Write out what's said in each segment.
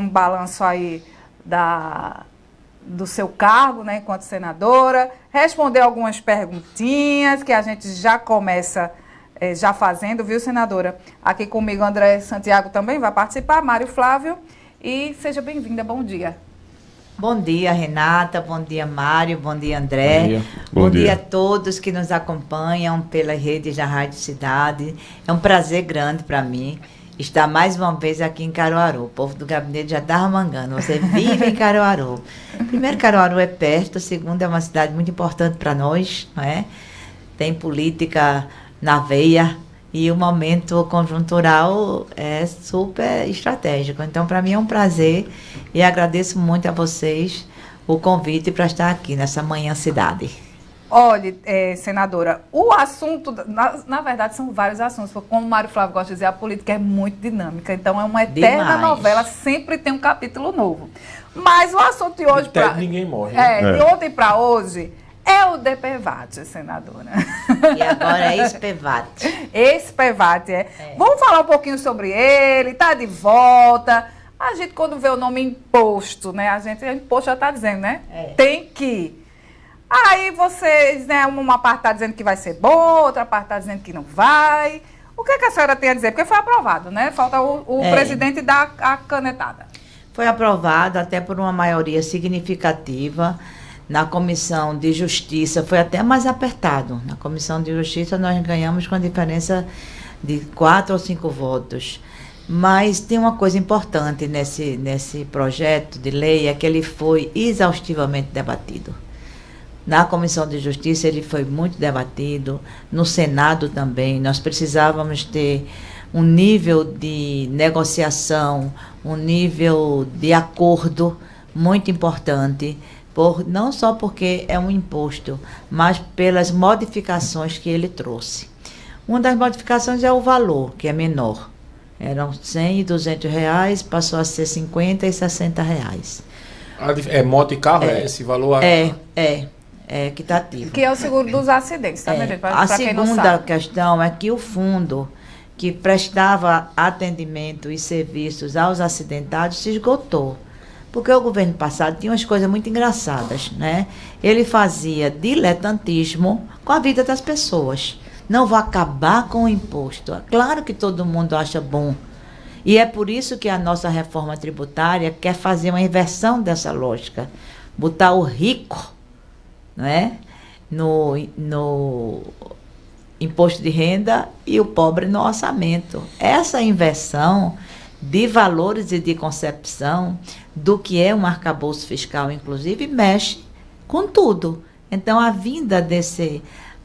um balanço aí do seu cargo, né, enquanto senadora, responder algumas perguntinhas que a gente já começa já fazendo, viu, senadora? Aqui comigo André Santiago também vai participar, Mário Flávio, e seja bem-vinda, bom dia. Bom dia, Renata, bom dia, Mário, bom dia, André. Bom dia. Bom dia a todos que nos acompanham pela rede da Rádio Cidade. É um prazer grande para mim estar mais uma vez aqui em Caruaru. O povo do gabinete já estava mangando. Você vive em Caruaru. Primeiro, Caruaru é perto. Segundo, é uma cidade muito importante para nós, não é? Tem política na veia e o momento conjuntural é super estratégico. Então, para mim é um prazer e agradeço muito a vocês o convite para estar aqui nessa manhã cidade. Olha, senadora, o assunto, na verdade são vários assuntos, porque como o Mário Flávio gosta de dizer, a política é muito dinâmica, então é uma eterna novela, sempre tem um capítulo novo. Mas o assunto de hoje... ninguém morre. De ontem para hoje, é o DPVAT, senadora. E agora é ex-PVAT. Ex-PVAT, Vamos falar um pouquinho sobre ele, tá de volta. A gente, quando vê o nome imposto, né? Imposto já está dizendo, né? Tem que. Aí vocês, né? Uma parte está dizendo que vai ser bom, outra parte está dizendo que não vai. O que a senhora tem a dizer? Porque foi aprovado, né? Falta o presidente dar a canetada. Foi aprovado até por uma maioria significativa. Na Comissão de Justiça foi até mais apertado. Na Comissão de Justiça nós ganhamos com a diferença de 4 ou 5 votos. Mas tem uma coisa importante nesse projeto de lei, é que ele foi exaustivamente debatido. Na Comissão de Justiça ele foi muito debatido, no Senado também. Nós precisávamos ter um nível de negociação, um nível de acordo muito importante, não só porque é um imposto, mas pelas modificações que ele trouxe. Uma das modificações é o valor, que é menor. Eram 100 e 200 reais, passou a ser 50 e 60 reais. Moto e carro, esse valor? É equitativo. Que é o seguro dos acidentes, tá, gente? A segunda questão é que o fundo que prestava atendimento e serviços aos acidentados se esgotou. Porque o governo passado tinha umas coisas muito engraçadas, né? Ele fazia diletantismo com a vida das pessoas. Não vou acabar com o imposto. É claro que todo mundo acha bom. E é por isso que a nossa reforma tributária quer fazer uma inversão dessa lógica. Botar o rico, né, no imposto de renda e o pobre no orçamento. Essa inversão de valores e de concepção do que é um arcabouço fiscal, inclusive, mexe com tudo. Então, a vinda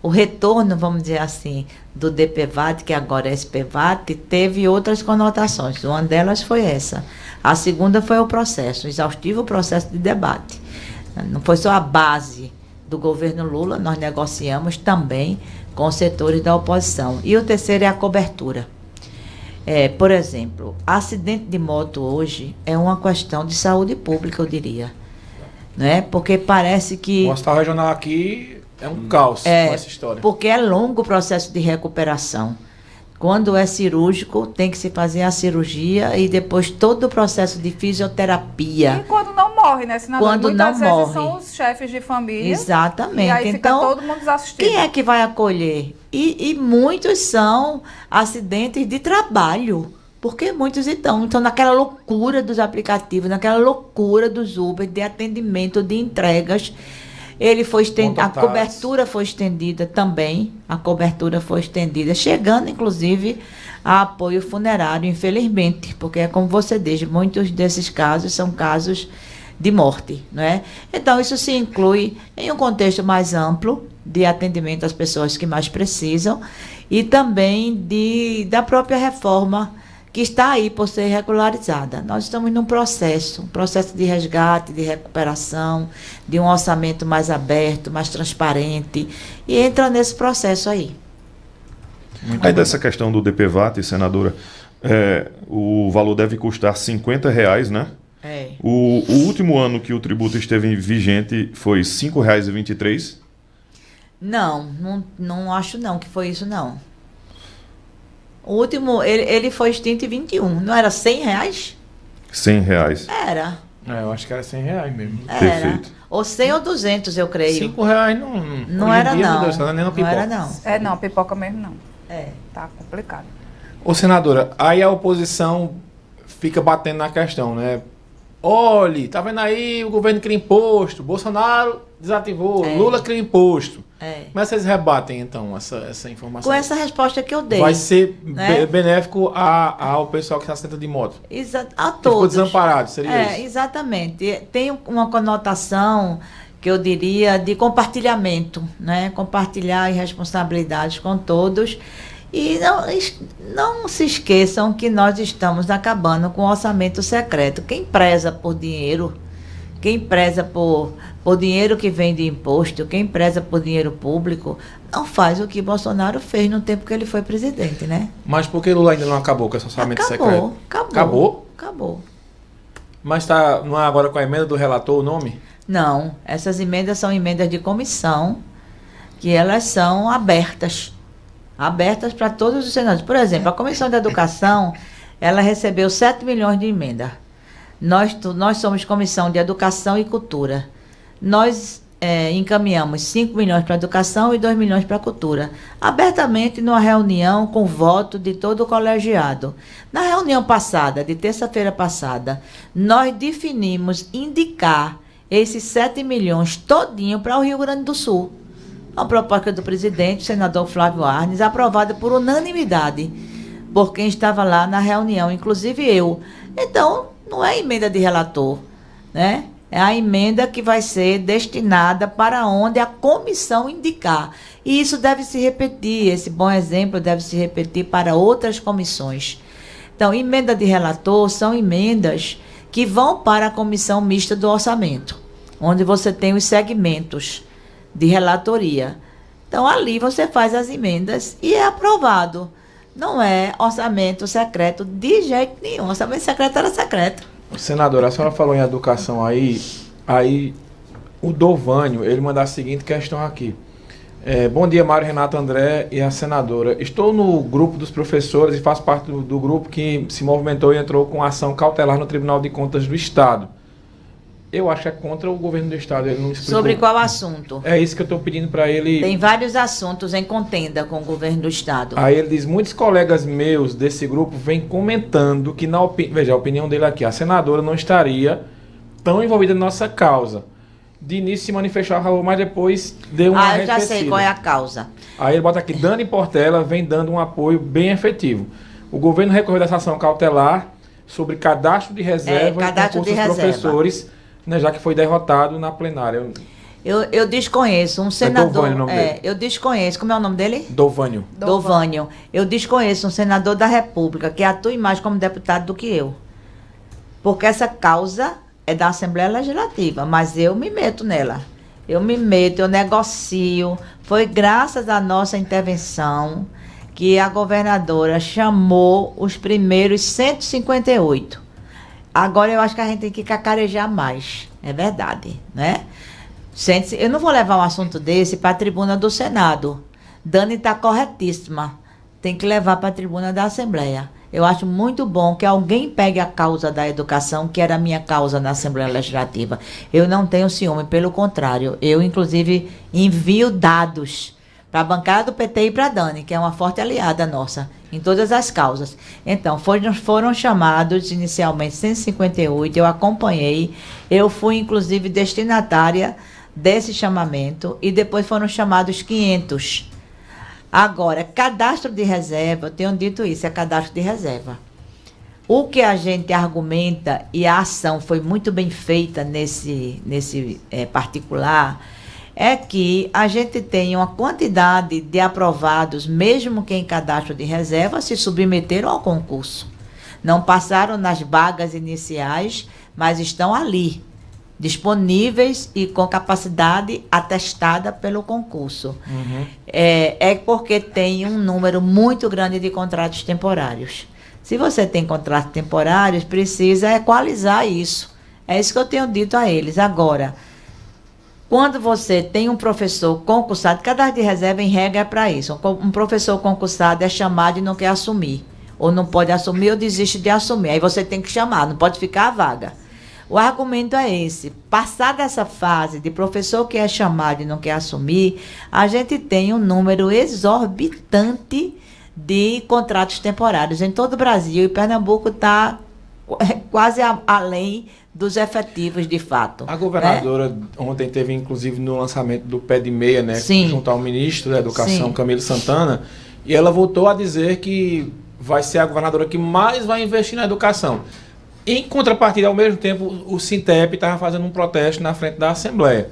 o retorno, vamos dizer assim, do DPVAT, que agora é ex-PVAT, teve outras conotações. Uma delas foi essa. A segunda foi o processo, exaustivo processo de debate. Não foi só a base do governo Lula, nós negociamos também com os setores da oposição. E o terceiro é a cobertura. Por exemplo, acidente de moto hoje é uma questão de saúde pública, eu diria. Né? Porque parece que... O hospital regional aqui é um caos com essa história. Porque é longo o processo de recuperação. Quando é cirúrgico, tem que se fazer a cirurgia e depois todo o processo de fisioterapia. E quando não morre, né? Senador? Quando muitas não vezes morre. São os chefes de família. Exatamente. E aí fica então, todo mundo desassistido. Quem é que vai acolher? E muitos são acidentes de trabalho. Porque muitos estão naquela loucura dos aplicativos, naquela loucura dos Uber, de atendimento, de entregas. Ele foi a cobertura foi estendida também, chegando inclusive a apoio funerário, infelizmente, porque é como você diz, muitos desses casos são casos de morte, não é? Então isso se inclui em um contexto mais amplo de atendimento às pessoas que mais precisam e também da própria reforma que está aí por ser regularizada. Nós estamos num processo de resgate, de recuperação, de um orçamento mais aberto, mais transparente, e entra nesse processo aí. Aí dessa questão do DPVAT, senadora, o valor deve custar R$50, né? O último ano que o tributo esteve vigente foi R$ 5,23? Não acho não que foi isso não. O último, ele foi extinto em 21, não era R$100? R$100. Era. Eu acho que era R$100 mesmo. Era. Perfeito. Ou 100 ou 200, eu creio. R$5 não era dia, não. Deus, nem no pipoca. Não era não. Não, pipoca mesmo não. É. Tá complicado. Ô, senadora, aí a oposição fica batendo na questão, né? Olhe, tá vendo aí, o governo cria imposto, Bolsonaro desativou, Lula cria imposto. Como é que vocês rebatem, então, essa informação? Com essa resposta que eu dei. Vai ser benéfico ao pessoal que está sentado de moto? A todos. Ficou desamparado, seria isso? Exatamente. Tem uma conotação que eu diria de compartilhamento, né? Compartilhar responsabilidades com todos. E não se esqueçam que nós estamos acabando com o orçamento secreto. Quem preza por dinheiro, quem preza por dinheiro que vem de imposto, quem preza por dinheiro público, não faz o que Bolsonaro fez no tempo que ele foi presidente, né? Mas por que Lula ainda não acabou com esse orçamento secreto? Acabou. Mas não é agora com a emenda do relator o nome? Não, essas emendas são emendas de comissão, que elas são abertas para todos os senadores. Por exemplo, a Comissão de Educação, ela recebeu 7 milhões de emenda. Nós somos Comissão de Educação e Cultura. Nós encaminhamos 5 milhões para a educação e 2 milhões para a cultura. Abertamente, numa reunião com voto de todo o colegiado. Na reunião passada, de terça-feira passada, nós definimos indicar esses 7 milhões todinho para o Rio Grande do Sul. Uma proposta do presidente, o senador Flávio Arnes, aprovada por unanimidade, por quem estava lá na reunião, inclusive eu. Então, não é emenda de relator, né? É a emenda que vai ser destinada para onde a comissão indicar. E isso deve se repetir, esse bom exemplo deve se repetir para outras comissões. Então, emenda de relator são emendas que vão para a comissão mista do orçamento, onde você tem os segmentos de relatoria. Então, ali você faz as emendas e é aprovado. Não é orçamento secreto de jeito nenhum. Orçamento secreto era secreto. Senadora, a senhora falou em educação aí o Dovânio, ele manda a seguinte questão aqui. Bom dia, Mário, Renato, André e a senadora. Estou no grupo dos professores e faço parte do grupo que se movimentou e entrou com ação cautelar no Tribunal de Contas do Estado. Eu acho que é contra o governo do Estado. Ele não explicou. Sobre qual assunto? É isso que eu estou pedindo para ele. Tem vários assuntos em contenda com o governo do Estado. Aí ele diz, muitos colegas meus desse grupo vêm comentando que, veja, a opinião dele aqui, a senadora não estaria tão envolvida na nossa causa. De início se manifestou a favor, mas depois deu uma arrefecida. Eu já sei qual é a causa. Aí ele bota aqui, Dani Portela vem dando um apoio bem efetivo. O governo recorreu dessa ação cautelar sobre cadastro de reserva e concursos dos professores, né, já que foi derrotado na plenária. Eu desconheço um senador. Dovânio, o nome dele. Eu desconheço. Como é o nome dele? Dovânio. Eu desconheço um senador da República que atue mais como deputado do que eu. Porque essa causa é da Assembleia Legislativa, mas eu me meto nela. Eu negocio. Foi graças à nossa intervenção que a governadora chamou os primeiros 158. Agora eu acho que a gente tem que cacarejar mais. É verdade, né? Eu não vou levar um assunto desse para a tribuna do Senado. Dani está corretíssima. Tem que levar para a tribuna da Assembleia. Eu acho muito bom que alguém pegue a causa da educação, que era a minha causa na Assembleia Legislativa. Eu não tenho ciúme, pelo contrário. Eu, inclusive, envio dados para a bancada do PT e para a Dani, que é uma forte aliada nossa, em todas as causas. Então, foram chamados inicialmente 158, eu acompanhei, eu fui, inclusive, destinatária desse chamamento, e depois foram chamados 500. Agora, cadastro de reserva, eu tenho dito isso, é cadastro de reserva. O que a gente argumenta, e a ação foi muito bem feita nesse particular, é que a gente tem uma quantidade de aprovados, mesmo que em cadastro de reserva, se submeteram ao concurso. Não passaram nas vagas iniciais, mas estão ali, disponíveis e com capacidade atestada pelo concurso. Uhum. É porque tem um número muito grande de contratos temporários. Se você tem contratos temporários, precisa equalizar isso. É isso que eu tenho dito a eles. Agora, quando você tem um professor concursado, cadastro de reserva em regra é para isso. Um professor concursado é chamado e não quer assumir. ou não pode assumir, ou desiste de assumir. Aí você tem que chamar, não pode ficar a vaga. O argumento é esse. Passada essa fase de professor que é chamado e não quer assumir, a gente tem um número exorbitante de contratos temporários em todo o Brasil, e Pernambuco está quase além dos efetivos de fato. A governadora ontem teve, inclusive, no lançamento do Pé de Meia, né, junto ao ministro da Educação, Camilo Santana, e ela voltou a dizer que vai ser a governadora que mais vai investir na educação. Em contrapartida, ao mesmo tempo, o Sintep estava fazendo um protesto na frente da Assembleia.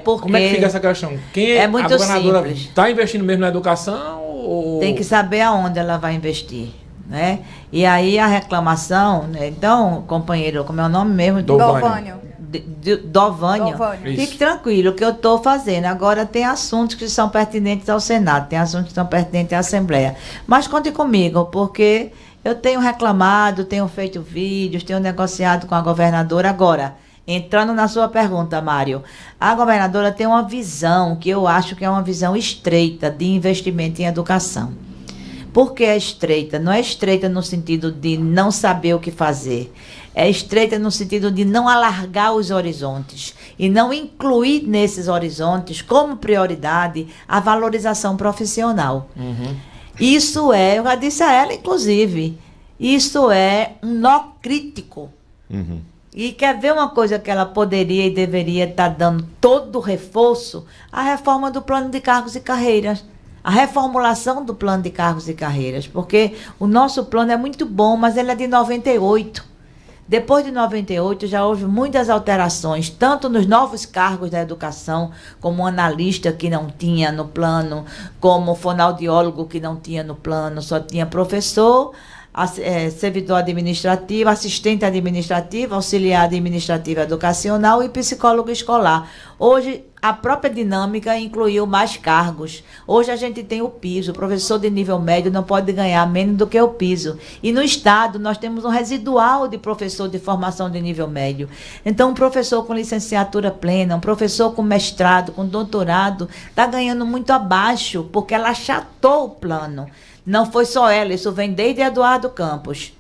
Porque como é que fica essa questão? É muito simples. A governadora está investindo mesmo na educação? Ou... Tem que saber aonde ela vai investir, né? E aí a reclamação, né? Então, companheiro, como é o nome mesmo? Dovânio. Dovânio. Fique tranquilo que eu estou fazendo. Agora tem assuntos que são pertinentes ao Senado, tem assuntos que são pertinentes à Assembleia. Mas conte comigo, porque eu tenho reclamado, tenho feito vídeos, tenho negociado com a governadora. Agora, entrando na sua pergunta, Mário, a governadora tem uma visão que eu acho que é uma visão estreita de investimento em educação. Por que é estreita? Não é estreita no sentido de não saber o que fazer. É estreita no sentido de não alargar os horizontes e não incluir nesses horizontes como prioridade a valorização profissional. Isso é, eu já disse a ela, inclusive, isso é um nó crítico. E quer ver uma coisa que ela poderia e deveria estar dando todo o reforço? A reforma do plano de cargos e carreiras. A reformulação do plano de cargos e carreiras. Porque o nosso plano é muito bom, mas ele é de 98. Depois de 98 já houve muitas alterações, tanto nos novos cargos da educação, como analista que não tinha no plano, como fonoaudiólogo que não tinha no plano, só tinha professor, servidor administrativo, assistente administrativo, auxiliar administrativo educacional e psicólogo escolar. Hoje, a própria dinâmica incluiu mais cargos. Hoje a gente tem o piso. O professor de nível médio não pode ganhar menos do que o piso. E no Estado nós temos um residual de professor de formação de nível médio. Então, um professor com licenciatura plena, um professor com mestrado, com doutorado, está ganhando muito abaixo, porque ela achatou o plano. Não foi só ela, isso vem desde Eduardo Campos.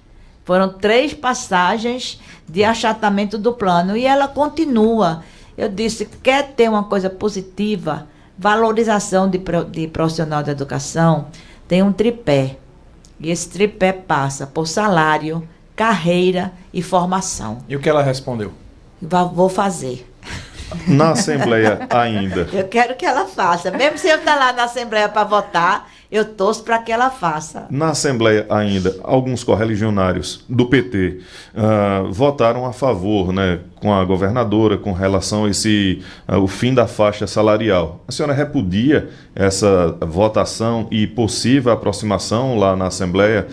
Foram 3 passagens de achatamento do plano e ela continua. Eu disse, quer ter uma coisa positiva, valorização de profissional da educação, tem um tripé. E esse tripé passa por salário, carreira e formação. E o que ela respondeu? Vou fazer. Na Assembleia ainda. Eu quero que ela faça. Mesmo se eu estar lá na Assembleia para votar, eu torço para que ela faça. Na Assembleia ainda, alguns correligionários do PT votaram a favor, né, com a governadora, com relação a o fim da faixa salarial. A senhora repudia essa votação e possível aproximação lá na Assembleia?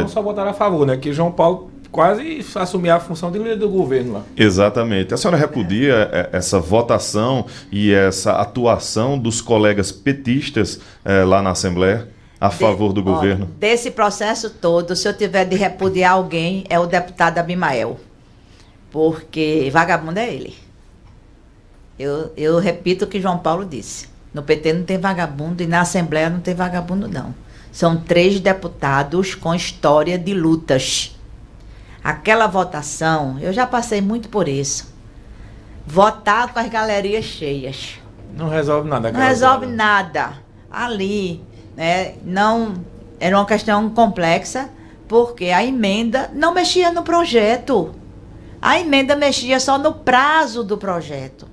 Não só votaram a favor, né, que João Paulo quase assumir a função de líder do governo lá. Exatamente. A senhora repudia essa votação e essa atuação dos colegas petistas lá na Assembleia a favor do governo? Desse processo todo, se eu tiver de repudiar alguém, é o deputado Abimael. Porque vagabundo é ele. Eu repito o que João Paulo disse. No PT não tem vagabundo e na Assembleia não tem vagabundo, não. São 3 deputados com história de lutas. Aquela votação, eu já passei muito por isso. Votar com as galerias cheias. Não resolve nada. Não resolve nada. Ali, né, não, era uma questão complexa, porque a emenda não mexia no projeto. A emenda mexia só no prazo do projeto.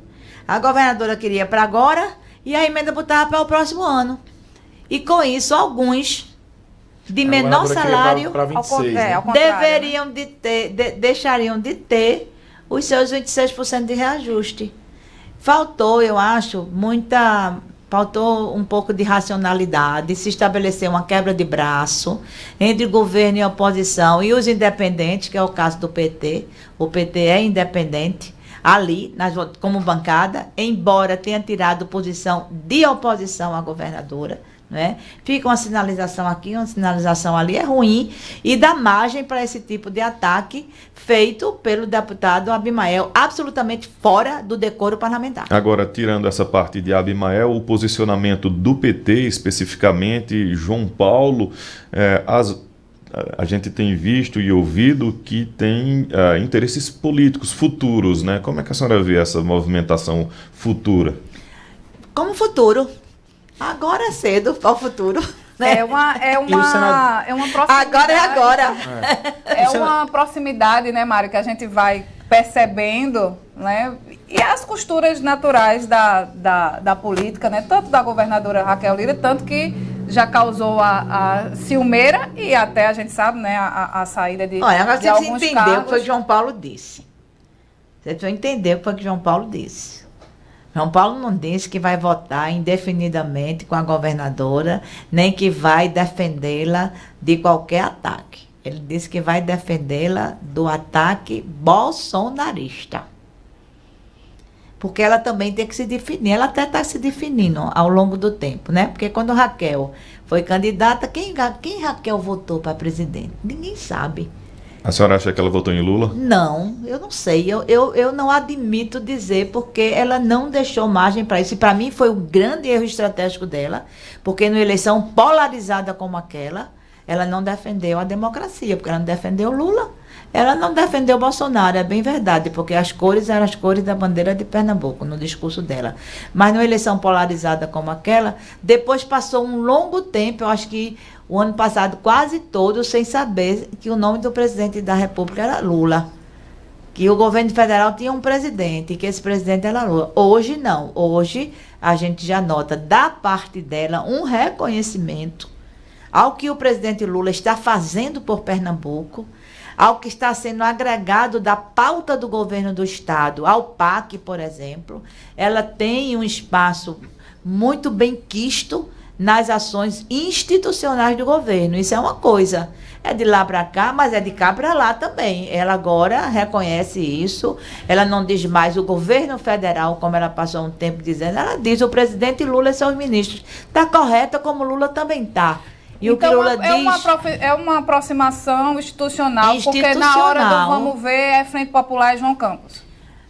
A governadora queria para agora e a emenda botava para o próximo ano. E com isso, alguns de menor salário pra 26, né? deveriam de ter, deixariam de ter os seus 26% de reajuste. Faltou, eu acho, faltou um pouco de racionalidade, se estabeleceu uma quebra de braço entre governo e oposição e os independentes, que é o caso do PT. O PT é independente ali, como bancada, embora tenha tirado posição de oposição à governadora. né? Fica uma sinalização aqui, uma sinalização ali, é ruim e dá margem para esse tipo de ataque feito pelo deputado Abimael, absolutamente fora do decoro parlamentar. Agora, tirando essa parte de Abimael, o posicionamento do PT, especificamente, João Paulo, a gente tem visto e ouvido que tem interesses políticos futuros, né? Como é que a senhora vê essa movimentação futura? Como futuro. Agora é cedo para o futuro. Né? É uma proximidade. Agora é agora. É uma proximidade, né, Mário, que a gente vai percebendo, né? E as costuras naturais da política, né? Tanto da governadora Raquel Lira, tanto que já causou a ciumeira e até a gente sabe, né, a saída de agora de alguns você entendeu cargos. o que foi que João Paulo disse. Você precisa entender o que foi que João Paulo disse. João Paulo não disse que vai votar indefinidamente com a governadora, nem que vai defendê-la de qualquer ataque. Ele disse que vai defendê-la do ataque bolsonarista. Porque ela também tem que se definir. Ela até está se definindo ao longo do tempo, né? Porque quando Raquel foi candidata, quem Raquel votou para presidente? Ninguém sabe. A senhora acha que ela votou em Lula? Não, eu não sei. Eu não admito dizer, porque ela não deixou margem para isso. E para mim foi um grande erro estratégico dela, porque numa eleição polarizada como aquela, ela não defendeu a democracia, porque ela não defendeu Lula. Ela não defendeu Bolsonaro, é bem verdade, porque as cores eram as cores da bandeira de Pernambuco, no discurso dela. Mas numa eleição polarizada como aquela, depois passou um longo tempo, eu acho que o ano passado quase todo, sem saber que o nome do presidente da República era Lula. Que o governo federal tinha um presidente, que esse presidente era Lula. Hoje não. Hoje a gente já nota da parte dela um reconhecimento ao que o presidente Lula está fazendo por Pernambuco, ao que está sendo agregado da pauta do governo do Estado, ao PAC, por exemplo. Ela tem um espaço muito bem quisto nas ações institucionais do governo. Isso é uma coisa. É de lá para cá, mas é de cá para lá também. Ela agora reconhece isso. Ela não diz mais o governo federal, como ela passou um tempo dizendo. Ela diz o presidente Lula e seus ministros. Está correta, como Lula também está. E então, o que Lula diz... é uma aproximação institucional, porque na hora do vamos ver é Frente Popular e João Campos.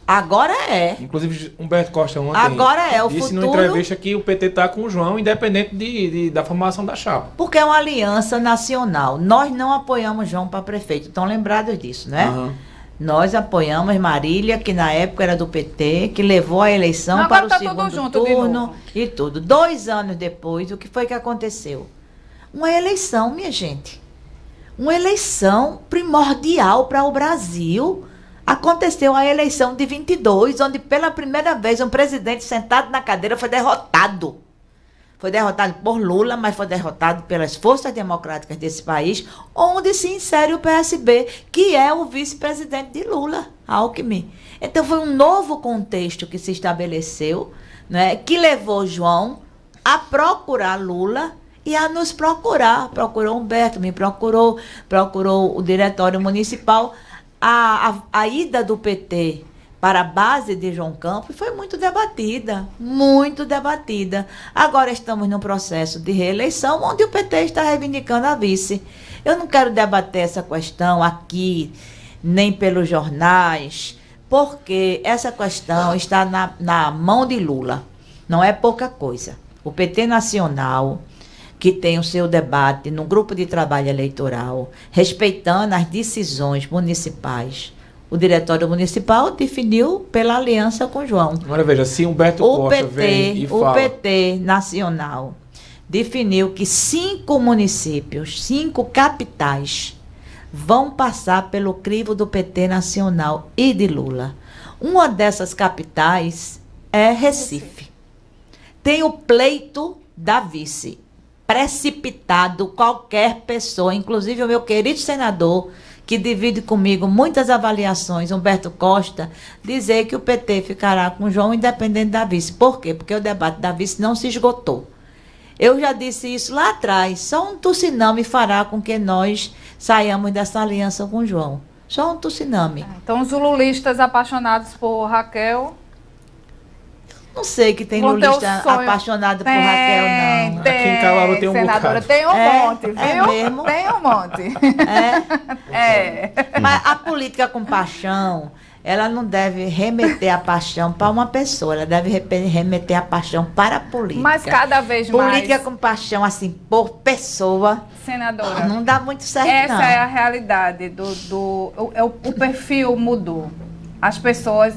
Agora é. Inclusive, Humberto Costa ontem agora é o disse futuro, numa entrevista que o PT está com o João, independente da formação da chapa. Porque é uma aliança nacional. Nós não apoiamos João para prefeito. Estão lembrados disso, né? Uhum. Nós apoiamos Marília, que na época era do PT, que levou a eleição para o segundo turno e tudo. 2 anos depois, o que foi que aconteceu? Uma eleição, minha gente. Uma eleição primordial para o Brasil. Aconteceu a eleição de 22, onde pela primeira vez um presidente sentado na cadeira foi derrotado. Foi derrotado por Lula, mas foi derrotado pelas forças democráticas desse país, onde se insere o PSB, que é o vice-presidente de Lula, Alckmin. Então foi um novo contexto que se estabeleceu, né, que levou João a procurar Lula e a nos procurar. Procurou Humberto, me procurou o diretório municipal. A ida do PT para a base de João Campos foi muito debatida, muito debatida. Agora estamos num processo de reeleição onde o PT está reivindicando a vice. Eu não quero debater essa questão aqui, nem pelos jornais, porque essa questão está na mão de Lula. Não é pouca coisa. O PT Nacional, que tem o seu debate no grupo de trabalho eleitoral, respeitando as decisões municipais. O diretório municipal definiu pela aliança com João. Agora veja, se Humberto Costa vem e fala... O PT Nacional definiu que 5 municípios, 5 capitais, vão passar pelo crivo do PT Nacional e de Lula. Uma dessas capitais é Recife. Tem o pleito da vice. Precipitado, qualquer pessoa, inclusive o meu querido senador, que divide comigo muitas avaliações, Humberto Costa, dizer que o PT ficará com João independente da vice. Por quê? Porque o debate da vice não se esgotou. Eu já disse isso lá atrás, só um tsunami fará com que nós saiamos dessa aliança com João. Só um tsunami. Então os lulistas apaixonados por Raquel... Não sei que tem lulista apaixonado por Raquel, não. Aqui em Caruaru tem um senadora, bocado. Tem um monte, viu? É mesmo? Tem um monte. Mas a política com paixão, ela não deve remeter a paixão para uma pessoa, ela deve remeter a paixão para a política. Mas cada vez mais... Política com paixão, assim, por pessoa... Senadora, não dá muito certo, essa não. é a realidade o perfil mudou. As pessoas,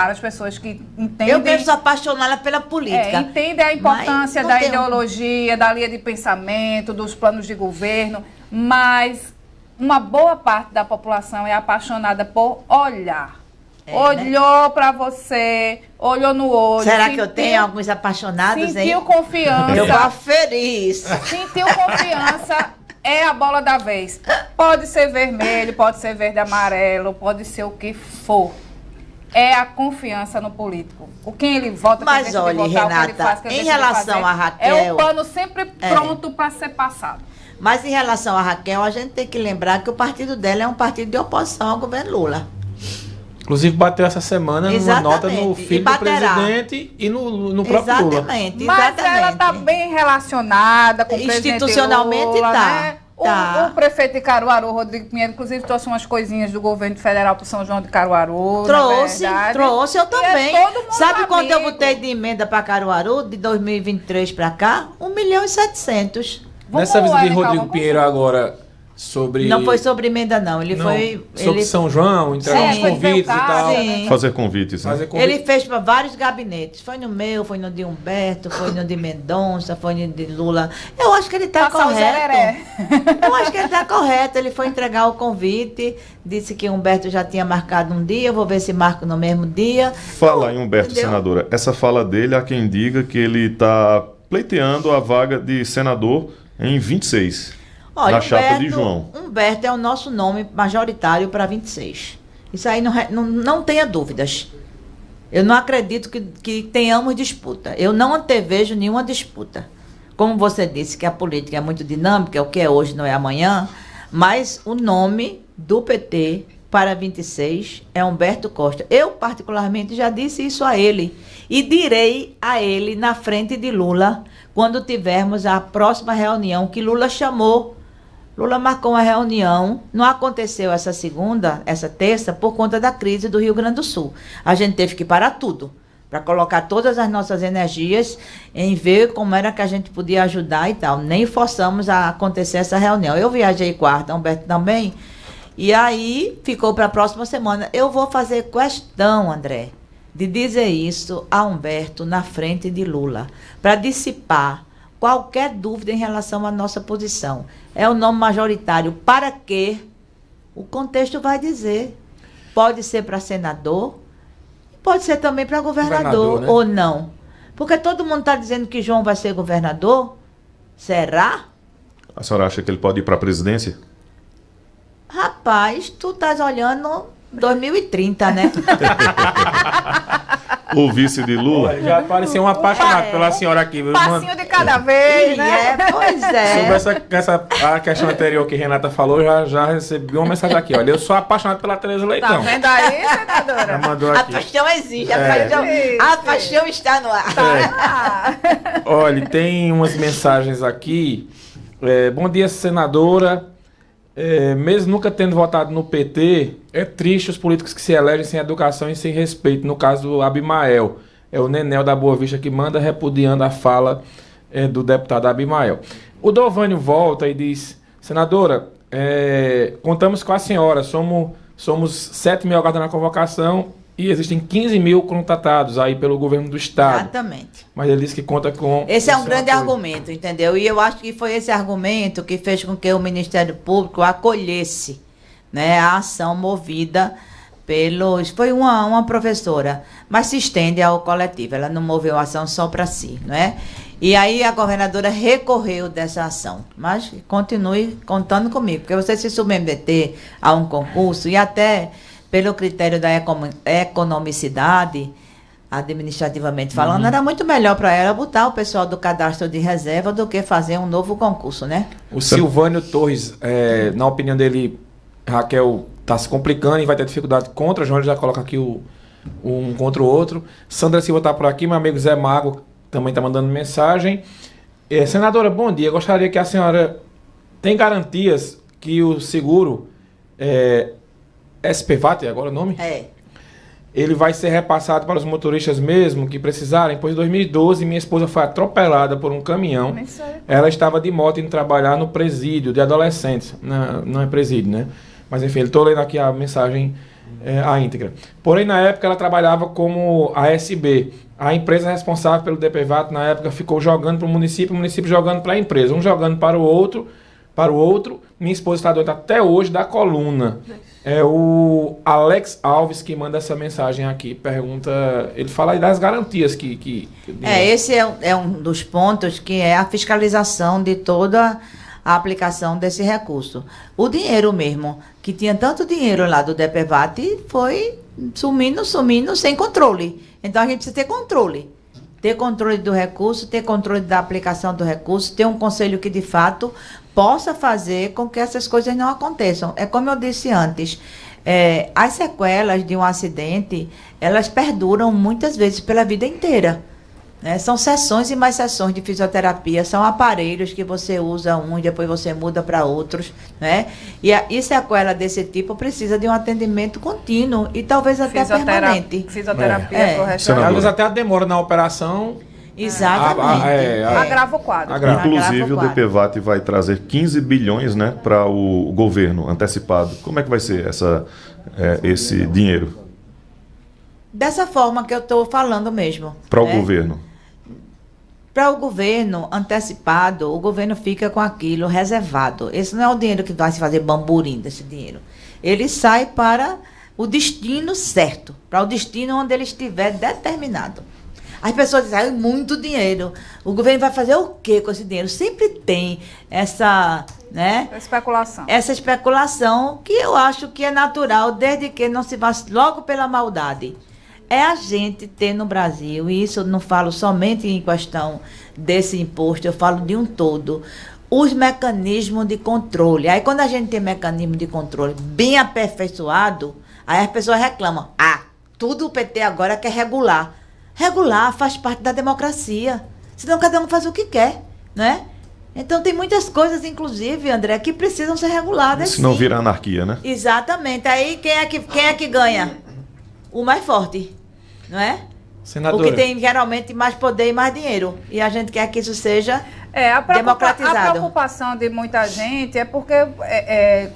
as pessoas que entendem... Eu mesmo sou apaixonada pela política. Entendem a importância da ideologia, da linha de pensamento, dos planos de governo, mas uma boa parte da população é apaixonada por olhar. Olhou para você, olhou no olho. Será que eu tenho alguns apaixonados aí? Sentiu confiança. Eu vou aferir isso. Sentiu confiança, é a bola da vez. Pode ser vermelho, pode ser verde e amarelo, pode ser o que for. É a confiança no político. Quem ele vota, mas quem olha, votar, Renata, o que ele faz, em relação a Raquel... É o pano sempre pronto para ser passado. Mas em relação a Raquel, a gente tem que lembrar que o partido dela é um partido de oposição ao governo Lula. Inclusive bateu essa semana numa nota no filho do presidente e no próprio Lula. Exatamente. Mas ela está bem relacionada com o presidente Lula. Institucionalmente está. Né? O prefeito de Caruaru, Rodrigo Pinheiro, inclusive trouxe umas coisinhas do governo federal para São João de Caruaru. Trouxe, eu também. Sabe quanto eu amigo. Botei de emenda para Caruaru de 2023 para cá? 1.700.000. Nessa visita de Rodrigo Pinheiro agora sobre... Não foi sobre emenda, não. Sobre São João, entregar uns convites e tal. Sim. Fazer convites. Né? Ele fez para vários gabinetes. Foi no meu, foi no de Humberto, foi no de Mendonça, foi no de Lula. Eu acho que ele está correto. Eu acho que ele está correto. Ele foi entregar o convite, disse que Humberto já tinha marcado um dia, eu vou ver se marco no mesmo dia. Fala em Humberto, senadora. Essa fala dele, há quem diga que ele está pleiteando a vaga de senador em 26. Olha, na chapa de João. Humberto é o nosso nome majoritário para 26. Isso aí não tenha dúvidas. Eu não acredito que tenhamos disputa. Eu não antevejo nenhuma disputa. Como você disse que a política é muito dinâmica, o que é hoje não é amanhã, mas o nome do PT para 26 é Humberto Costa. Eu, particularmente, já disse isso a ele. E direi a ele na frente de Lula, quando tivermos a próxima reunião que Lula chamou. Lula marcou uma reunião, não aconteceu essa terça, por conta da crise do Rio Grande do Sul. A gente teve que parar tudo, para colocar todas as nossas energias em ver como era que a gente podia ajudar e tal. Nem forçamos a acontecer essa reunião. Eu viajei quarta, Humberto também, e aí ficou para a próxima semana. Eu vou fazer questão, André, de dizer isso a Humberto na frente de Lula, para dissipar qualquer dúvida em relação à nossa posição. É o nome majoritário. Para quê? O contexto vai dizer. Pode ser para senador, pode ser também para governador, né? Ou não. Porque todo mundo está dizendo que João vai ser governador. Será? A senhora acha que ele pode ir para a presidência? Rapaz, tu estás olhando 2030, né? O vice de Lula. Olha, já parecia um apaixonado pela senhora aqui. Passinho de cada vez, né? Pois é. Sobre a questão anterior que Renata falou, já recebi uma mensagem aqui. Olha, eu sou apaixonado pela Tereza Leitão. Tá vendo aí, senadora? Já mandou aqui. A paixão existe, a paixão está no ar. Olha, tem umas mensagens aqui. Bom dia, senadora. Mesmo nunca tendo votado no PT, é triste os políticos que se elegem sem educação e sem respeito. No caso do Abimael, é o Nenel da Boa Vista que manda, repudiando a fala do deputado Abimael. O Dovânio volta e diz: senadora, contamos com a senhora, somos 7 mil agora na convocação e existem 15 mil contratados aí pelo governo do estado. Exatamente. Mas ele disse que conta com... Esse é um grande argumento, entendeu? E eu acho que foi esse argumento que fez com que o Ministério Público acolhesse, né, a ação movida pelos... Foi uma professora, mas se estende ao coletivo. Ela não moveu a ação só para si, não é? E aí a governadora recorreu dessa ação. Mas continue contando comigo, porque você se submeter a um concurso e até pelo critério da economicidade, administrativamente falando, era muito melhor para ela botar o pessoal do cadastro de reserva do que fazer um novo concurso, né? O Silvânio Torres, na opinião dele, Raquel está se complicando e vai ter dificuldade contra João. Ele já coloca aqui um contra o outro. Sandra Silva está por aqui, meu amigo Zé Mago também está mandando mensagem. Senadora, bom dia. Gostaria que a senhora tem garantias que o seguro SPVAT, agora o nome? Ele vai ser repassado para os motoristas mesmo que precisarem, pois em 2012 minha esposa foi atropelada por um caminhão. Ela estava de moto indo trabalhar no presídio de adolescentes. Não é presídio, né? Mas enfim, estou lendo aqui a mensagem a íntegra. Porém, na época ela trabalhava como ASB. A empresa responsável pelo DPVAT na época ficou jogando para o município jogando para a empresa. Um jogando para o outro. Minha esposa está doente até hoje da coluna. É o Alex Alves que manda essa mensagem aqui. Pergunta, ele fala aí das garantias que esse é um dos pontos que é a fiscalização de toda a aplicação desse recurso. O dinheiro mesmo, que tinha tanto dinheiro lá do DPVAT, foi sumindo sem controle. Então a gente precisa ter controle. Ter controle do recurso, ter controle da aplicação do recurso, ter um conselho que de fato possa fazer com que essas coisas não aconteçam. É como eu disse antes, as sequelas de um acidente, elas perduram muitas vezes pela vida inteira. Né? São sessões e mais sessões de fisioterapia, são aparelhos que você usa e depois você muda para outros. Né? E sequela desse tipo precisa de um atendimento contínuo e talvez até permanente. Fisioterapia correta. Às vezes até a demora na operação. Exatamente. Agrava o quadro. Inclusive, o DPVAT vai trazer 15 bilhões, né, para o governo antecipado. Como é que vai ser esse dinheiro? Dessa forma que eu estou falando mesmo. Para o governo? Para o governo antecipado, o governo fica com aquilo reservado. Esse não é o dinheiro que vai se fazer bamburim desse dinheiro. Ele sai para o destino certo, para o destino onde ele estiver determinado. As pessoas dizem, muito dinheiro. O governo vai fazer o quê com esse dinheiro? Sempre tem essa especulação que eu acho que é natural, desde que não se vá logo pela maldade. É a gente ter no Brasil, e isso eu não falo somente em questão desse imposto, eu falo de um todo, os mecanismos de controle. Aí quando a gente tem mecanismo de controle bem aperfeiçoado, aí as pessoas reclamam, tudo o PT agora quer regular. Regular faz parte da democracia. Senão cada um faz o que quer, né? Então tem muitas coisas, inclusive, André, que precisam ser reguladas. Senão vira anarquia, né? Exatamente. Aí quem é que ganha? O mais forte, não é? Senadora. O que tem geralmente mais poder e mais dinheiro. E a gente quer que isso seja democratizado. A preocupação de muita gente é porque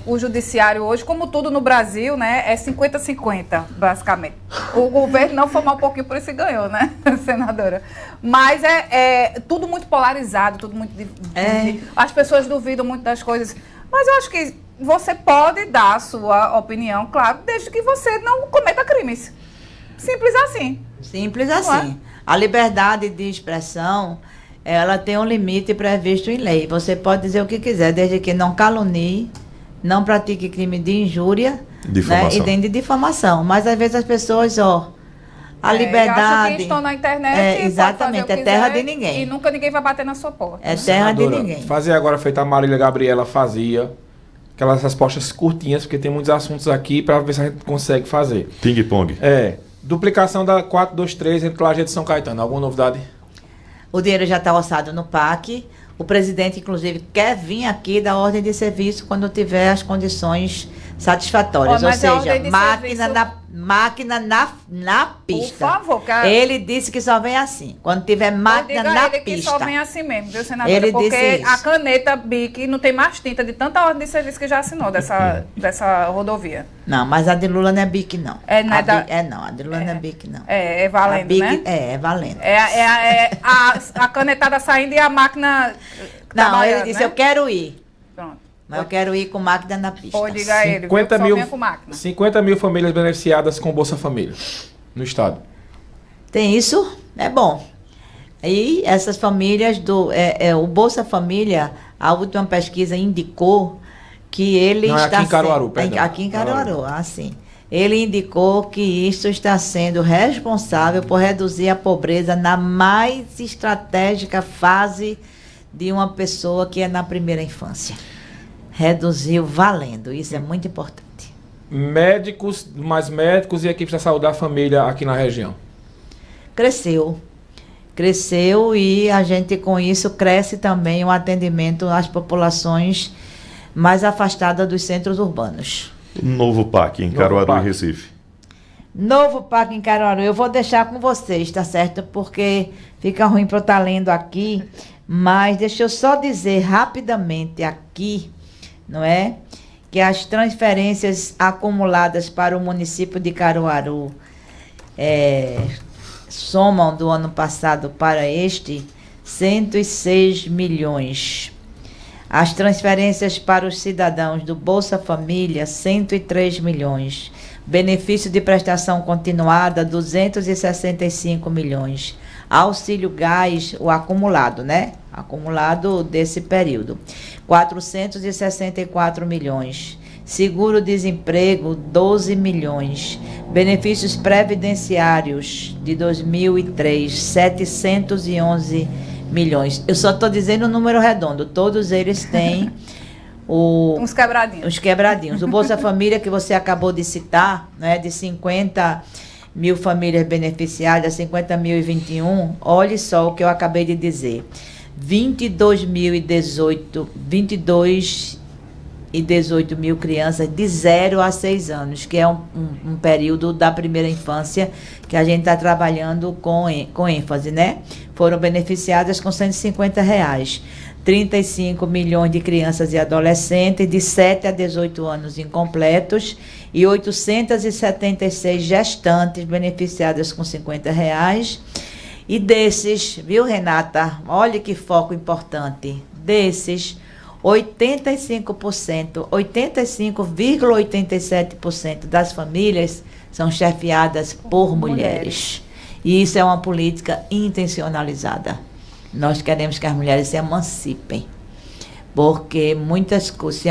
o judiciário hoje, como tudo no Brasil, né, é 50-50, basicamente. O governo não foi um pouquinho, por isso ganhou, né, senadora? Mas é tudo muito polarizado, tudo muito... As pessoas duvidam muito das coisas. Mas eu acho que você pode dar a sua opinião, claro, desde que você não cometa crimes. Simples assim. Simples assim. A liberdade de expressão, ela tem um limite previsto em lei. Você pode dizer o que quiser, desde que não calunie, não pratique crime de injúria, né, e nem de difamação. Mas às vezes as pessoas, a liberdade... Acham que estão na internet exatamente, é terra de ninguém. E nunca ninguém vai bater na sua porta. É terra de ninguém. Fazer agora feita a Marília Gabriela fazia, aquelas respostas curtinhas, porque tem muitos assuntos aqui, para ver se a gente consegue fazer. Ping-pong. Duplicação da 423 entre Lajeado e São Caetano. Alguma novidade? O dinheiro já está orçado no PAC. O presidente, inclusive, quer vir aqui dar ordem de serviço quando tiver as condições satisfatórias. Ou seja, máquina na pista. Por favor, cara. Ele disse que só vem assim. Quando tiver máquina na pista. Que só vem assim mesmo, viu, senadora? Ele porque disse isso. A caneta BIC não tem mais tinta de tanta ordem de serviço que já assinou dessa rodovia. Não, mas a de Lula não é BIC, não. Não, a de Lula não é BIC, não. É valendo, BIC, né? É valendo. A canetada saindo e a máquina... Não, ele disse, eu quero ir. Pronto. Mas eu quero ir com máquina na pista. Pode diga a ele, 50 mil famílias beneficiadas com Bolsa Família no estado. Tem isso? É bom. E essas famílias o Bolsa Família, a última pesquisa indicou que ele está... Aqui em Caruaru, perdão. Aqui em Caruaru, sim. Ele indicou que isso está sendo responsável por reduzir a pobreza na mais estratégica fase de uma pessoa que é na primeira infância. Reduziu valendo, isso é muito importante. mais médicos e equipes da saúde da família aqui na região? Cresceu e a gente com isso cresce também o atendimento às populações mais afastadas dos centros urbanos. Novo PAC em Caruaru e Recife. Novo PAC em Caruaru, eu vou deixar com vocês, tá certo? Porque fica ruim para eu estar lendo aqui, mas deixa eu só dizer rapidamente aqui, não é? Que as transferências acumuladas para o município de Caruaru somam do ano passado para este 106 milhões. As transferências para os cidadãos do Bolsa Família, 103 milhões. Benefício de prestação continuada, 265 milhões. Auxílio gás, o acumulado, né? Acumulado desse período, 464 milhões. Seguro-desemprego, 12 milhões. Benefícios previdenciários de 2003, 711 milhões. Eu só estou dizendo o número redondo. Todos eles têm uns quebradinhos. Os quebradinhos. O Bolsa Família, que você acabou de citar, né, de 50 mil famílias beneficiadas, 50.021, olhe só o que eu acabei de dizer. 22 e 18 mil crianças de 0 a 6 anos, que é um período da primeira infância que a gente está trabalhando com ênfase, né? Foram beneficiadas com R$150. 35 milhões de crianças e adolescentes de 7 a 18 anos incompletos e 876 gestantes beneficiadas com R$50. E desses, viu, Renata? Olha que foco importante. Desses, 85,87% das famílias são chefiadas por mulheres. E isso é uma política intencionalizada. Nós queremos que as mulheres se emancipem, porque muitas coisas,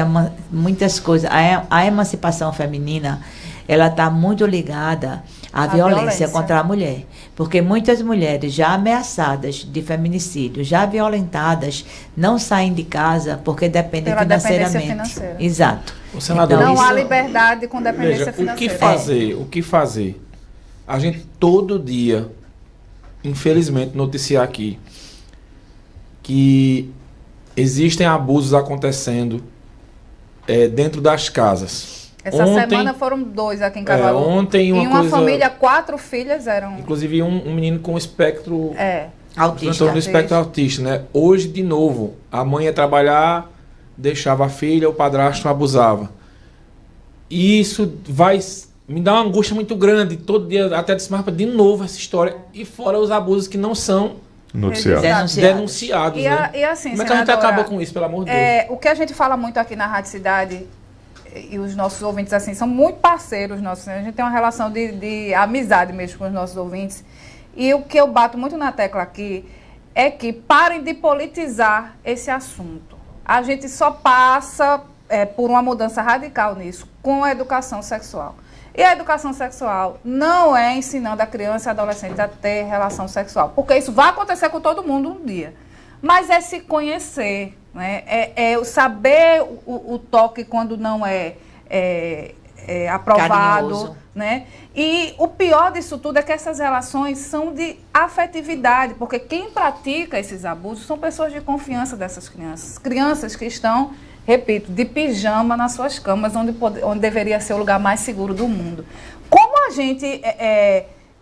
a emancipação feminina, ela está muito ligada à violência contra a mulher, porque muitas mulheres já ameaçadas de feminicídio, já violentadas, não saem de casa porque dependem financeiramente. Exato. Senador, então, não há liberdade com dependência financeira. O que fazer? A gente todo dia, infelizmente, noticiar aqui que existem abusos acontecendo dentro das casas. Essa semana foram 2 aqui em Caruaru. Ontem uma família, 4 filhas eram... Inclusive um menino com espectro... autista. No espectro autista, né? Hoje, de novo, a mãe ia trabalhar, deixava a filha, o padrasto abusava. E isso me dá uma angústia muito grande. Todo dia, até desmarca de novo essa história. E fora os abusos que não são denunciados, né? E assim, como é que a gente acaba com isso, pelo amor de Deus? O que a gente fala muito aqui na Rádio Cidade, e os nossos ouvintes assim são muito parceiros nossos, né? A gente tem uma relação de amizade mesmo com os nossos ouvintes. E o que eu bato muito na tecla aqui é que parem de politizar esse assunto. A gente só passa por uma mudança radical nisso com a educação sexual. E a educação sexual não é ensinando a criança e a adolescente a ter relação sexual, porque isso vai acontecer com todo mundo um dia. Mas é se conhecer, né? É saber o toque quando não é aprovado. Carinhoso. Né? E o pior disso tudo é que essas relações são de afetividade, porque quem pratica esses abusos são pessoas de confiança dessas crianças. Crianças que estão, repito, de pijama nas suas camas, onde deveria ser o lugar mais seguro do mundo. Como a gente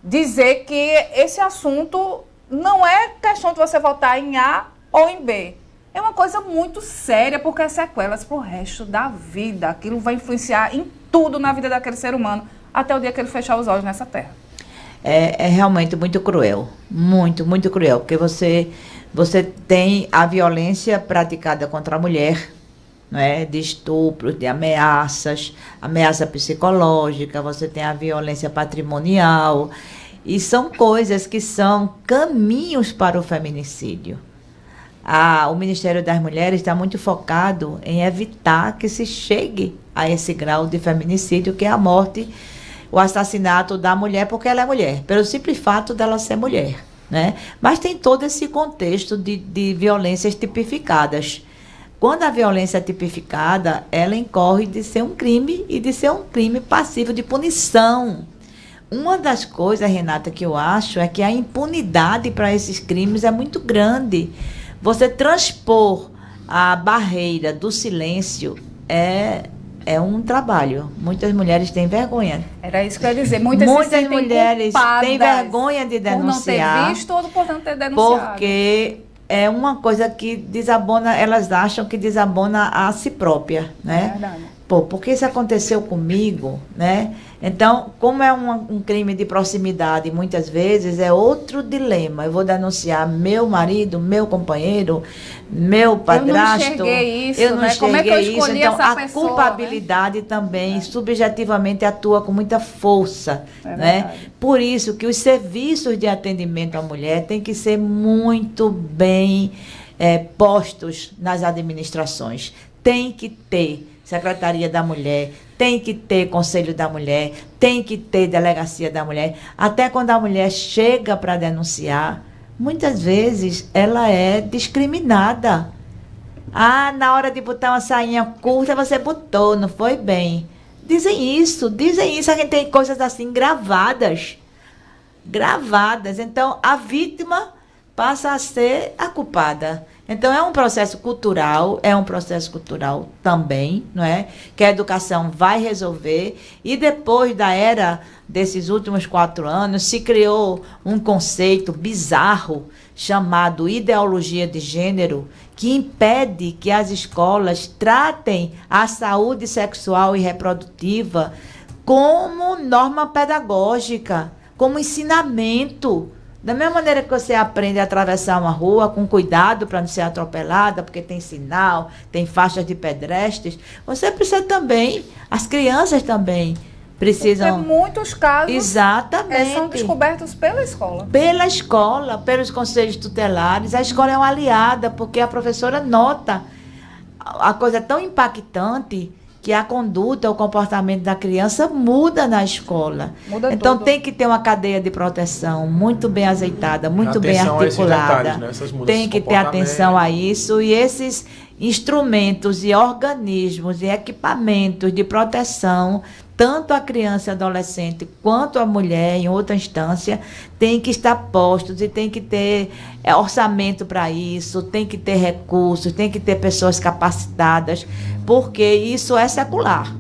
dizer que esse assunto não é questão de você votar em A ou em B? É uma coisa muito séria, porque é sequelas para o resto da vida. Aquilo vai influenciar em tudo na vida daquele ser humano, até o dia que ele fechar os olhos nessa terra. É realmente muito cruel. Muito, muito cruel. Porque você tem a violência praticada contra a mulher, né, de estupros, de ameaças, ameaça psicológica, você tem a violência patrimonial, e são coisas que são caminhos para o feminicídio. O Ministério das Mulheres está muito focado em evitar que se chegue a esse grau de feminicídio, que é a morte, o assassinato da mulher, porque ela é mulher, pelo simples fato dela ser mulher, né? Mas tem todo esse contexto de violências tipificadas, Quando a violência é tipificada, ela incorre de ser um crime e de ser um crime passivo de punição. Uma das coisas, Renata, que eu acho é que a impunidade para esses crimes é muito grande. Você transpor a barreira do silêncio é um trabalho. Muitas mulheres têm vergonha. Era isso que eu ia dizer. Muitas mulheres têm vergonha de denunciar. Por não ter visto ou por não ter denunciado. Porque é uma coisa que desabona, elas acham que desabona a si própria, né? É verdade. Porque isso aconteceu comigo, né? Então, como é um crime de proximidade, muitas vezes é outro dilema. Eu vou denunciar meu marido, meu companheiro, meu padrasto. Eu não enxerguei isso, eu não né? enxerguei Como é que eu escolhi isso. Então, essa a pessoa, culpabilidade, né? Também, subjetivamente, atua com muita força, né? Por isso que os serviços de atendimento à mulher têm que ser muito bem postos nas administrações. Tem que ter Secretaria da Mulher, tem que ter Conselho da Mulher, tem que ter Delegacia da Mulher. Até quando a mulher chega para denunciar, muitas vezes ela é discriminada. Na hora de botar uma sainha curta, você botou, não foi bem. Dizem isso, a gente tem coisas assim gravadas. Então, a vítima passa a ser a culpada. Então, é um processo cultural também, não é? Que a educação vai resolver. E depois da era desses últimos 4 anos, se criou um conceito bizarro chamado ideologia de gênero, que impede que as escolas tratem a saúde sexual e reprodutiva como norma pedagógica, como ensinamento. Da mesma maneira que você aprende a atravessar uma rua com cuidado para não ser atropelada, porque tem sinal, tem faixas de pedestres, você precisa também, as crianças também precisam... Porque muitos casos exatamente, são descobertos pela escola. Pela escola, pelos conselhos tutelares. A escola é uma aliada, porque a professora nota a coisa tão impactante que a conduta, o comportamento da criança muda na escola. Então tem que ter uma cadeia de proteção muito bem azeitada, muito bem articulada. Detalhes, né? Tem que ter atenção a isso, e esses instrumentos e organismos e equipamentos de proteção, tanto a criança e adolescente quanto a mulher, em outra instância, tem que estar postos e tem que ter orçamento para isso, tem que ter recursos, tem que ter pessoas capacitadas, porque isso é secular.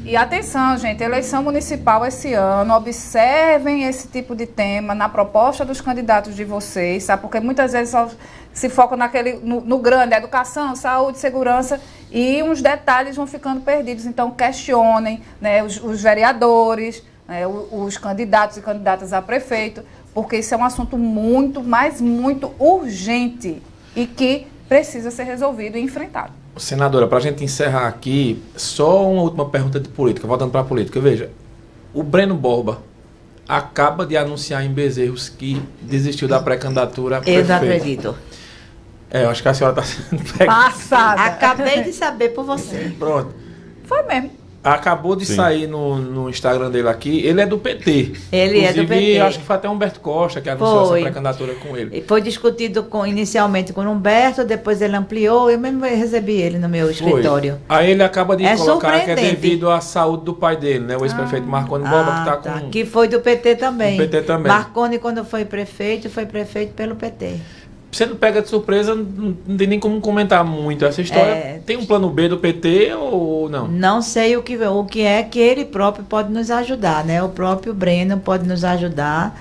E atenção, gente, eleição municipal esse ano, observem esse tipo de tema na proposta dos candidatos de vocês, sabe? Porque muitas vezes só se focam no grande, educação, saúde, segurança, e uns detalhes vão ficando perdidos. Então, questionem, né, os vereadores, né, os candidatos e candidatas a prefeito, porque isso é um assunto muito, mas muito urgente e que precisa ser resolvido e enfrentado. Senadora, para a gente encerrar aqui, só uma última pergunta de política, voltando para a política. Veja, o Breno Borba acaba de anunciar em Bezerros que desistiu da pré-candidatura a prefeito. Eu não acredito. Eu acho que a senhora está sendo passada. Acabei de saber por você. Pronto. Foi mesmo. Acabou de sair no Instagram dele aqui. Ele é do PT. Ele é do PT. Acho que foi até Humberto Costa que anunciou essa pré-candidatura com ele. Foi discutido inicialmente com Humberto, depois ele ampliou. Eu mesmo recebi ele no meu escritório. Aí ele acaba de colocar que é devido à saúde do pai dele, né? O ex-prefeito Marconi Borba, que está com... Que foi do PT também. Do PT também. Marconi, quando foi prefeito pelo PT. Você não pega de surpresa, não tem nem como comentar muito essa história. Tem um plano B do PT ou não? Não sei o que é que ele próprio pode nos ajudar, né? O próprio Breno pode nos ajudar,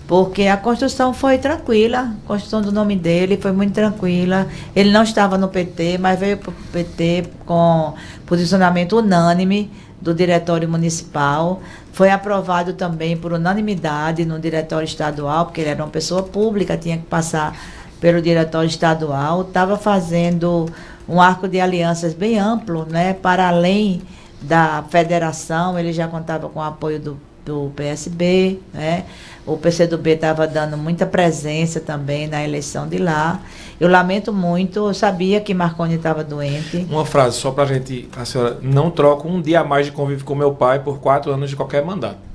porque a construção foi tranquila, a construção do nome dele foi muito tranquila. Ele não estava no PT, mas veio para o PT com posicionamento unânime do diretório municipal. Foi aprovado também por unanimidade no diretório estadual, porque ele era uma pessoa pública, tinha que passar pelo diretório estadual. Estava fazendo um arco de alianças bem amplo, né? Para além da federação, ele já contava com o apoio do PSB, né? O PCdoB estava dando muita presença também na eleição de lá. Eu lamento muito, eu sabia que Marconi estava doente. Uma frase só para a gente, a senhora, não troca um dia a mais de convívio com meu pai por 4 anos de qualquer mandato.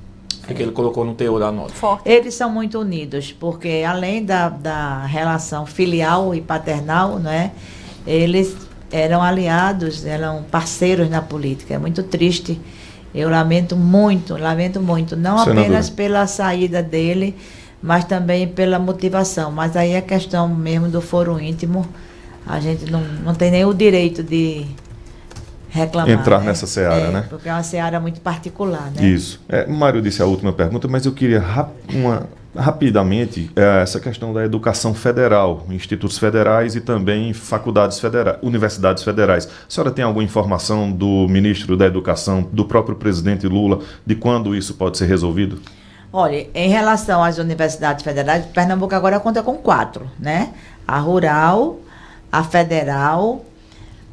Que ele colocou no teor da nota. Eles são muito unidos, porque além da relação filial e paternal, né, eles eram aliados, eram parceiros na política. É muito triste. Eu lamento muito, não apenas pela saída dele, mas também pela motivação. Mas aí é questão mesmo do foro íntimo. A gente não tem nem o direito de reclamar. Entrar nessa seara, né? Porque é uma seara muito particular, né? Isso. Mário disse a última pergunta, mas eu queria rapidamente essa questão da educação federal, institutos federais e também faculdades federais, universidades federais. A senhora tem alguma informação do ministro da Educação, do próprio presidente Lula, de quando isso pode ser resolvido? Olha, em relação às universidades federais, Pernambuco agora conta com 4, né? A Rural, a Federal,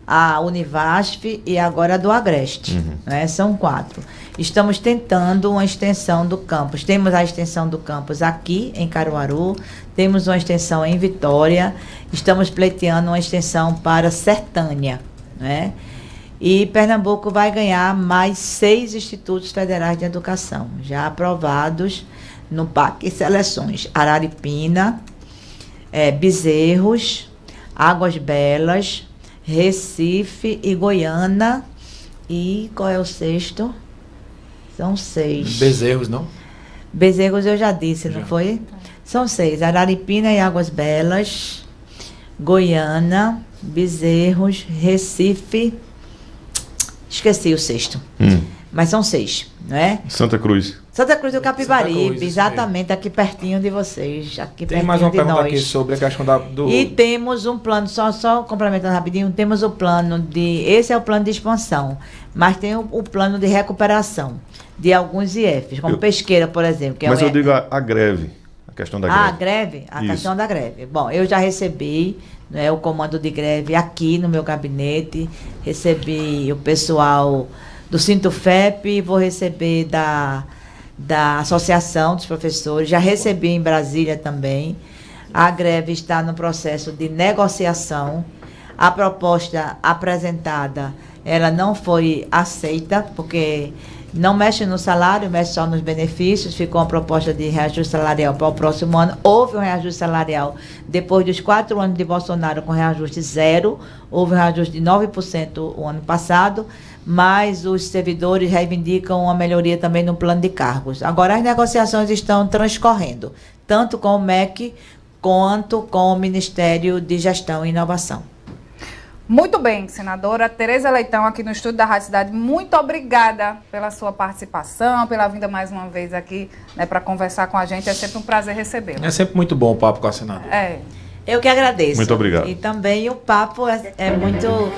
a Univasf e agora a do Agreste. Né? São 4. Estamos tentando uma extensão do campus. Temos a extensão do campus aqui em Caruaru, temos uma extensão em Vitória, estamos pleiteando uma extensão para Sertânia. Né? E Pernambuco vai ganhar mais 6 institutos federais de educação, já aprovados no PAC Seleções. Araripina, Bezerros, Águas Belas, Recife e Goiânia. E qual é o 6º? São 6. Bezerros, não? Bezerros eu já disse, não foi? São 6. Araripina e Águas Belas, Goiânia, Bezerros, Recife. Esqueci o 6º. Mas são 6, não é? Santa Cruz do Capibaribe, exatamente, aqui pertinho de vocês. Aqui tem mais uma pergunta aqui sobre a questão do... E temos um plano, só complementando rapidinho, temos o plano de... Esse é o plano de expansão, mas tem o plano de recuperação de alguns IFs, como Pesqueira, por exemplo. Que mas eu digo a greve, a questão da greve. A greve? A questão da greve. Bom, eu já recebi o comando de greve aqui no meu gabinete, recebi o pessoal do Sintufep, vou receber da Associação dos Professores, já recebi em Brasília também. A greve está no processo de negociação. A proposta apresentada, ela não foi aceita, porque não mexe no salário, mexe só nos benefícios. Ficou uma proposta de reajuste salarial para o próximo ano. Houve um reajuste salarial depois dos 4 anos de Bolsonaro com reajuste zero. Houve um reajuste de 9% o ano passado, mas os servidores reivindicam uma melhoria também no plano de cargos. Agora, as negociações estão transcorrendo, tanto com o MEC quanto com o Ministério de Gestão e Inovação. Muito bem, senadora Tereza Leitão, aqui no estúdio da Rádio Cidade, muito obrigada pela sua participação, pela vinda mais uma vez aqui, né, para conversar com a gente. É sempre um prazer recebê-la. É sempre muito bom o papo com a senadora. Eu que agradeço. Muito obrigado. E também o papo é muito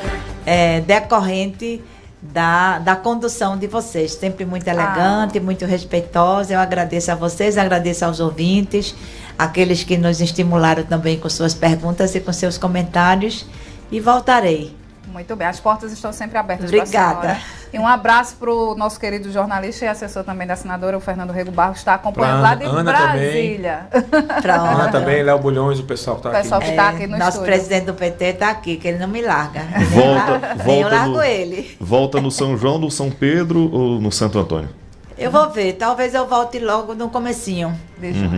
decorrente da condução de vocês, sempre muito elegante, muito respeitosa. Eu agradeço a vocês, agradeço aos ouvintes, aqueles que nos estimularam também com suas perguntas e com seus comentários, e voltarei. Muito bem, as portas estão sempre abertas. Obrigada. E um abraço para o nosso querido jornalista e assessor também da senadora, o Fernando Rego Barros, que está acompanhando lá de Ana Brasília. Ana também, Léo Bulhões, o pessoal que está aqui. O pessoal que está aqui no nosso estúdio. presidente do PT está aqui, que ele não me larga. Eu largo ele. Volta no São João, no São Pedro ou no Santo Antônio? Eu vou ver, talvez eu volte logo no comecinho.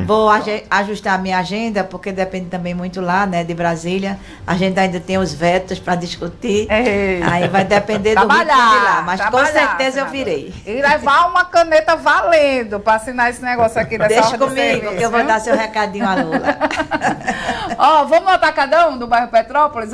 Vou ajustar a minha agenda, porque depende também muito lá, né, de Brasília. A gente ainda tem os vetos para discutir. Aí vai depender do ritmo de lá. Mas com certeza eu virei. E levar uma caneta valendo para assinar esse negócio aqui dessa Deixa comigo, que eu vou dar seu recadinho a Lula. Vamos no Atacadão do bairro Petrópolis?